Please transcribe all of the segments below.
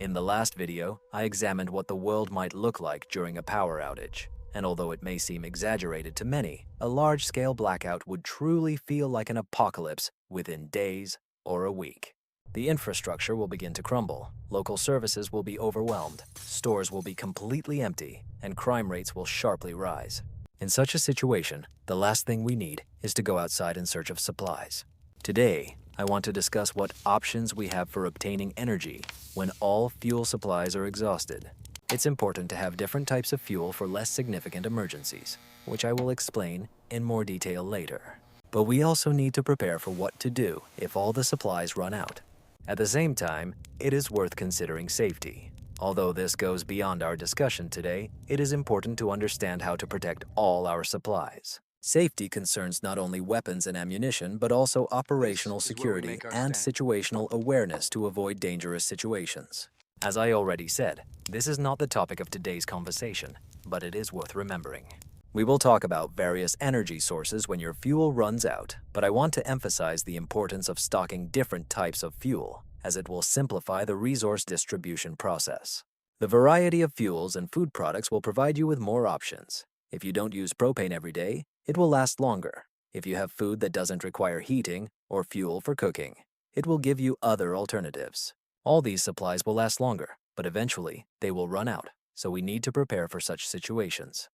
In the last video, I examined what the world might look like during a power outage. And although it may seem exaggerated to many, a large-scale blackout would truly feel like an apocalypse within days or a week. The infrastructure will begin to crumble, local services will be overwhelmed, stores will be completely empty, and crime rates will sharply rise. In such a situation, the last thing we need is to go outside in search of supplies. Today, I want to discuss what options we have for obtaining energy when all fuel supplies are exhausted. It's important to have different types of fuel for less significant emergencies, which I will explain in more detail later. But we also need to prepare for what to do if all the supplies run out. At the same time, it is worth considering safety. Although this goes beyond our discussion today, it is important to understand how to protect all our supplies. Safety concerns not only weapons and ammunition, but also operational security and situational awareness to avoid dangerous situations. As I already said, this is not the topic of today's conversation, but it is worth remembering. We will talk about various energy sources when your fuel runs out, but I want to emphasize the importance of stocking different types of fuel, as it will simplify the resource distribution process. The variety of fuels and food products will provide you with more options. If you don't use propane every day, it will last longer. If you have food that doesn't require heating or fuel for cooking, it will give you other alternatives. All these supplies will last longer, but eventually they will run out, so we need to prepare for such situations.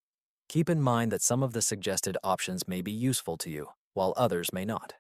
Keep in mind that some of the suggested options may be useful to you, while others may not.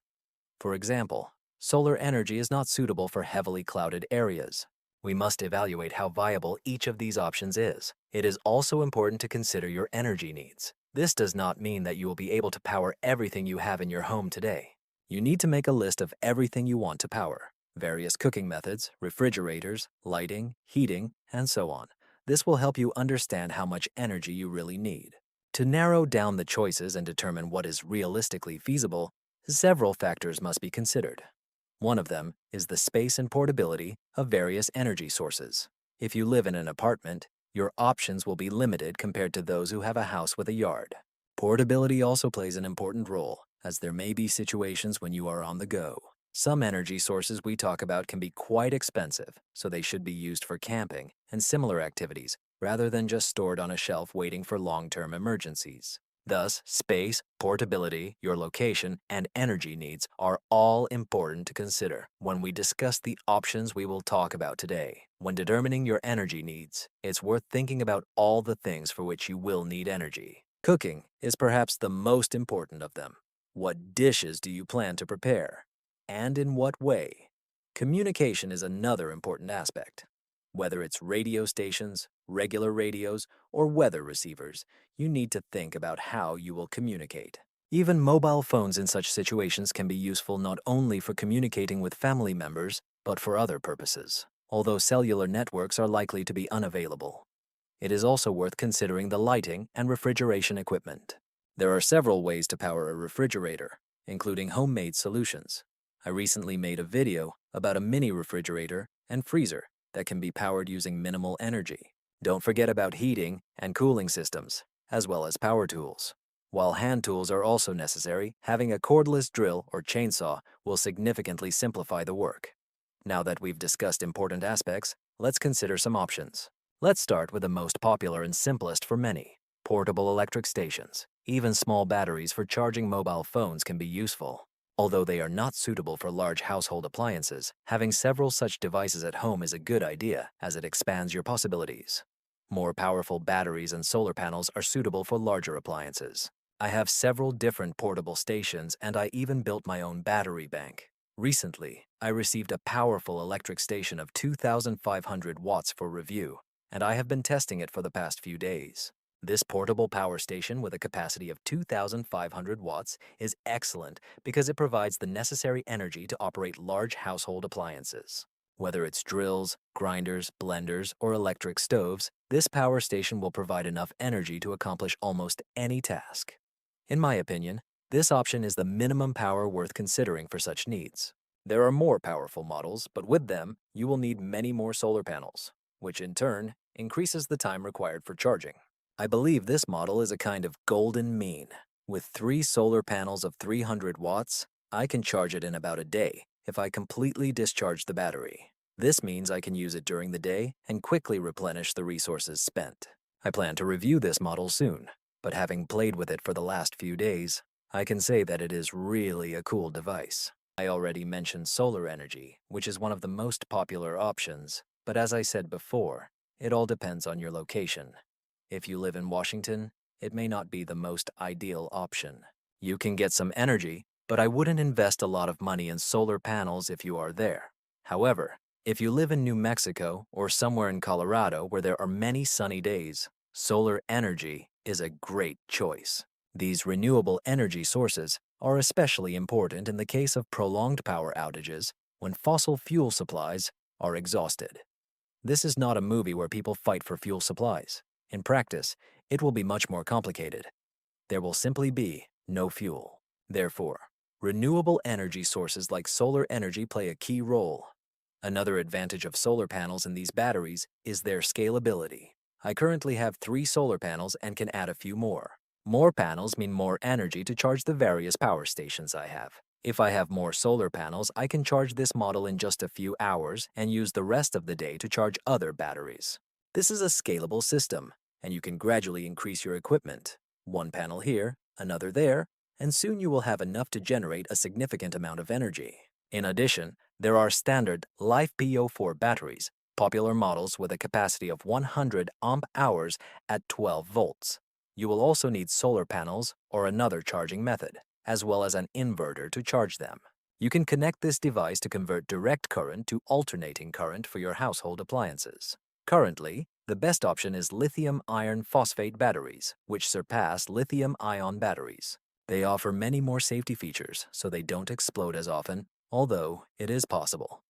For example, solar energy is not suitable for heavily clouded areas. We must evaluate how viable each of these options is. It is also important to consider your energy needs. This does not mean that you will be able to power everything you have in your home today. You need to make a list of everything you want to power: various cooking methods, refrigerators, lighting, heating, and so on. This will help you understand how much energy you really need. To narrow down the choices and determine what is realistically feasible, several factors must be considered. One of them is the space and portability of various energy sources. If you live in an apartment, your options will be limited compared to those who have a house with a yard. Portability also plays an important role, as there may be situations when you are on the go. Some energy sources we talk about can be quite expensive, so they should be used for camping and similar activities, rather than just stored on a shelf waiting for long-term emergencies. Thus, space, portability, your location, and energy needs are all important to consider when we discuss the options we will talk about today. When determining your energy needs, it's worth thinking about all the things for which you will need energy. Cooking is perhaps the most important of them. What dishes do you plan to prepare? And in what way? Communication is another important aspect. Whether it's radio stations, regular radios, or weather receivers, you need to think about how you will communicate. Even mobile phones in such situations can be useful not only for communicating with family members, but for other purposes, although cellular networks are likely to be unavailable. It is also worth considering the lighting and refrigeration equipment. There are several ways to power a refrigerator, including homemade solutions. I recently made a video about a mini refrigerator and freezer that can be powered using minimal energy. Don't forget about heating and cooling systems, as well as power tools. While hand tools are also necessary, having a cordless drill or chainsaw will significantly simplify the work. Now that we've discussed important aspects, let's consider some options. Let's start with the most popular and simplest for many: portable electric stations. Even small batteries for charging mobile phones can be useful. Although they are not suitable for large household appliances, having several such devices at home is a good idea, as it expands your possibilities. More powerful batteries and solar panels are suitable for larger appliances. I have several different portable stations, and I even built my own battery bank. Recently, I received a powerful electric station of 2,500 watts for review, and I have been testing it for the past few days. This portable power station with a capacity of 2,500 watts is excellent because it provides the necessary energy to operate large household appliances. Whether it's drills, grinders, blenders, or electric stoves, this power station will provide enough energy to accomplish almost any task. In my opinion, this option is the minimum power worth considering for such needs. There are more powerful models, but with them, you will need many more solar panels, which in turn increases the time required for charging. I believe this model is a kind of golden mean. With 3 solar panels of 300 watts, I can charge it in about a day if I completely discharge the battery. This means I can use it during the day and quickly replenish the resources spent. I plan to review this model soon, but having played with it for the last few days, I can say that it is really a cool device. I already mentioned solar energy, which is one of the most popular options, but as I said before, it all depends on your location. If you live in Washington, it may not be the most ideal option. You can get some energy, but I wouldn't invest a lot of money in solar panels if you are there. However, if you live in New Mexico or somewhere in Colorado where there are many sunny days, solar energy is a great choice. These renewable energy sources are especially important in the case of prolonged power outages when fossil fuel supplies are exhausted. This is not a movie where people fight for fuel supplies. In practice, it will be much more complicated. There will simply be no fuel. Therefore, renewable energy sources like solar energy play a key role. Another advantage of solar panels in these batteries is their scalability. I currently have 3 solar panels and can add a few more. More panels mean more energy to charge the various power stations I have. If I have more solar panels, I can charge this model in just a few hours and use the rest of the day to charge other batteries. This is a scalable system, and you can gradually increase your equipment. One panel here, another there, and soon you will have enough to generate a significant amount of energy. In addition, there are standard LiFePO4 batteries, popular models with a capacity of 100 amp-hours at 12 volts. You will also need solar panels or another charging method, as well as an inverter to charge them. You can connect this device to convert direct current to alternating current for your household appliances. Currently, the best option is lithium iron phosphate batteries, which surpass lithium-ion batteries. They offer many more safety features, so they don't explode as often, although it is possible.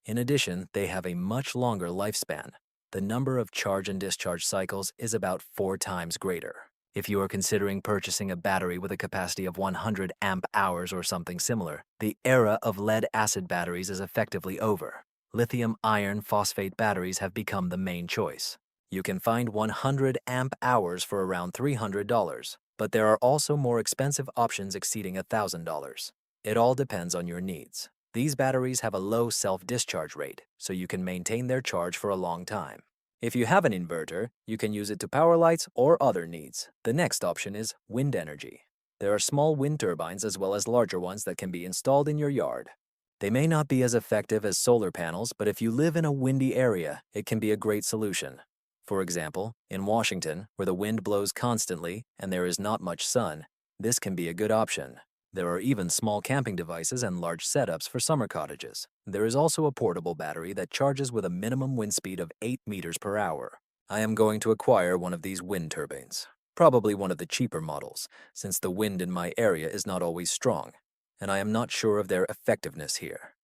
In addition, they have a much longer lifespan. The number of charge and discharge cycles is about 4 times greater. If you are considering purchasing a battery with a capacity of 100 amp-hours or something similar, the era of lead-acid batteries is effectively over. Lithium iron phosphate batteries have become the main choice. You can find 100 amp-hours for around $300, but there are also more expensive options exceeding $1,000. It all depends on your needs. These batteries have a low self-discharge rate, so you can maintain their charge for a long time. If you have an inverter, you can use it to power lights or other needs. The next option is wind energy. There are small wind turbines as well as larger ones that can be installed in your yard. They may not be as effective as solar panels, but if you live in a windy area, it can be a great solution. For example, in Washington, where the wind blows constantly and there is not much sun, this can be a good option. There are even small camping devices and large setups for summer cottages. There is also a portable battery that charges with a minimum wind speed of 8 meters per hour. I am going to acquire one of these wind turbines, probably one of the cheaper models, since the wind in my area is not always strong, and I am not sure of their effectiveness here.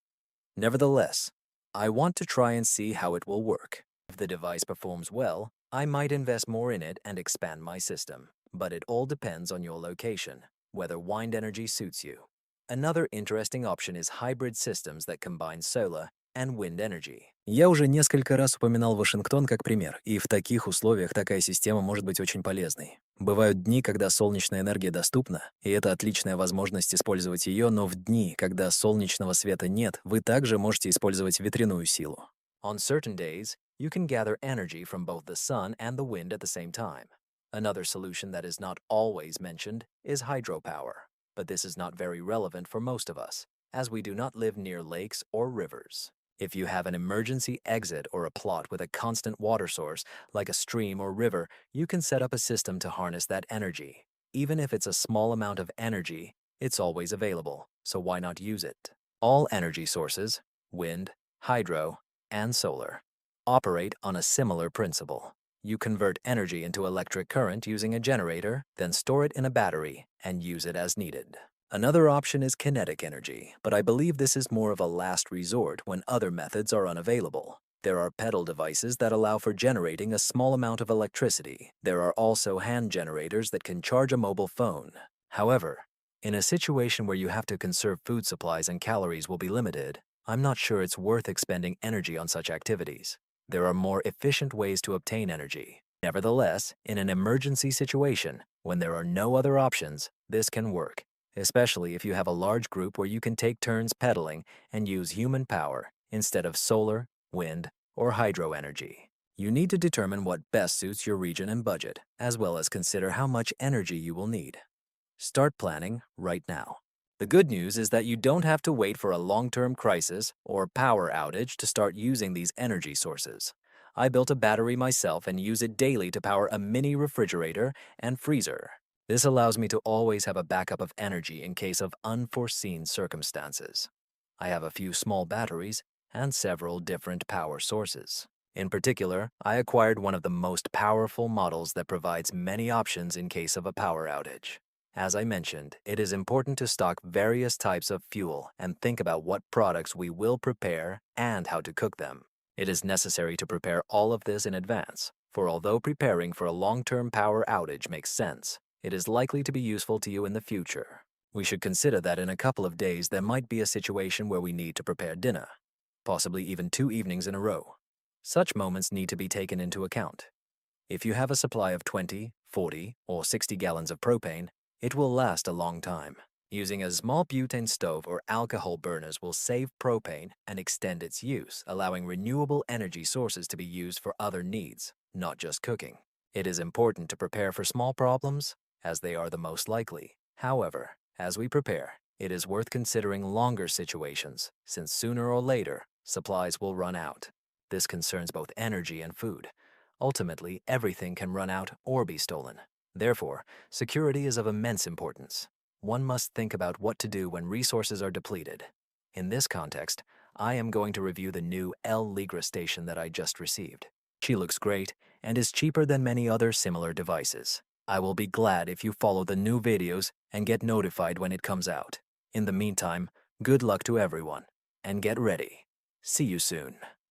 Nevertheless, I want to try and see how it will work. If the device performs well, I might invest more in it and expand my system, but it all depends on your location, whether wind energy suits you. Another interesting option is hybrid systems that combine solar and wind energy. Я уже несколько раз упоминал Вашингтон как пример, и в таких условиях такая система может быть очень полезной. Бывают дни, когда солнечная энергия доступна, и это отличная возможность использовать ее, но в дни, когда солнечного света нет, вы также можете использовать ветряную силу. On certain days, you can gather energy from both the sun and the wind at the same time. Another solution that is not always mentioned is hydropower, but this is not very relevant for most of us, as we do not live near lakes or rivers. If you have an emergency exit or a plot with a constant water source, like a stream or river, you can set up a system to harness that energy. Even if it's a small amount of energy, it's always available, so why not use it? All energy sources, wind, hydro, and solar, operate on a similar principle. You convert energy into electric current using a generator, then store it in a battery and use it as needed. Another option is kinetic energy, but I believe this is more of a last resort when other methods are unavailable. There are pedal devices that allow for generating a small amount of electricity. There are also hand generators that can charge a mobile phone. However, in a situation where you have to conserve food supplies and calories will be limited, I'm not sure it's worth expending energy on such activities. There are more efficient ways to obtain energy. Nevertheless, in an emergency situation, when there are no other options, this can work, especially if you have a large group where you can take turns pedaling and use human power instead of solar wind, or hydro energy. You need to determine what best suits your region and budget, as well as consider how much energy you will need. Start planning right now. The good news is that you don't have to wait for a long-term crisis or power outage to start using these energy sources. I built a battery myself and use it daily to power a mini refrigerator and freezer. This allows me to always have a backup of energy in case of unforeseen circumstances. I have a few small batteries and several different power sources. In particular, I acquired one of the most powerful models that provides many options in case of a power outage. As I mentioned, it is important to stock various types of fuel and think about what products we will prepare and how to cook them. It is necessary to prepare all of this in advance, for although preparing for a long-term power outage makes sense, it is likely to be useful to you in the future. We should consider that in a couple of days there might be a situation where we need to prepare dinner, possibly even 2 evenings in a row. Such moments need to be taken into account. If you have a supply of 20, 40, or 60 gallons of propane, it will last a long time. Using a small butane stove or alcohol burners will save propane and extend its use, allowing renewable energy sources to be used for other needs, not just cooking. It is important to prepare for small problems, as they are the most likely. However, as we prepare, it is worth considering longer situations, since sooner or later, supplies will run out. This concerns both energy and food. Ultimately, everything can run out or be stolen. Therefore, security is of immense importance. One must think about what to do when resources are depleted. In this context, I am going to review the new El Ligra station that I just received. She looks great and is cheaper than many other similar devices. I will be glad if you follow the new videos and get notified when it comes out. In the meantime, good luck to everyone, and get ready. See you soon.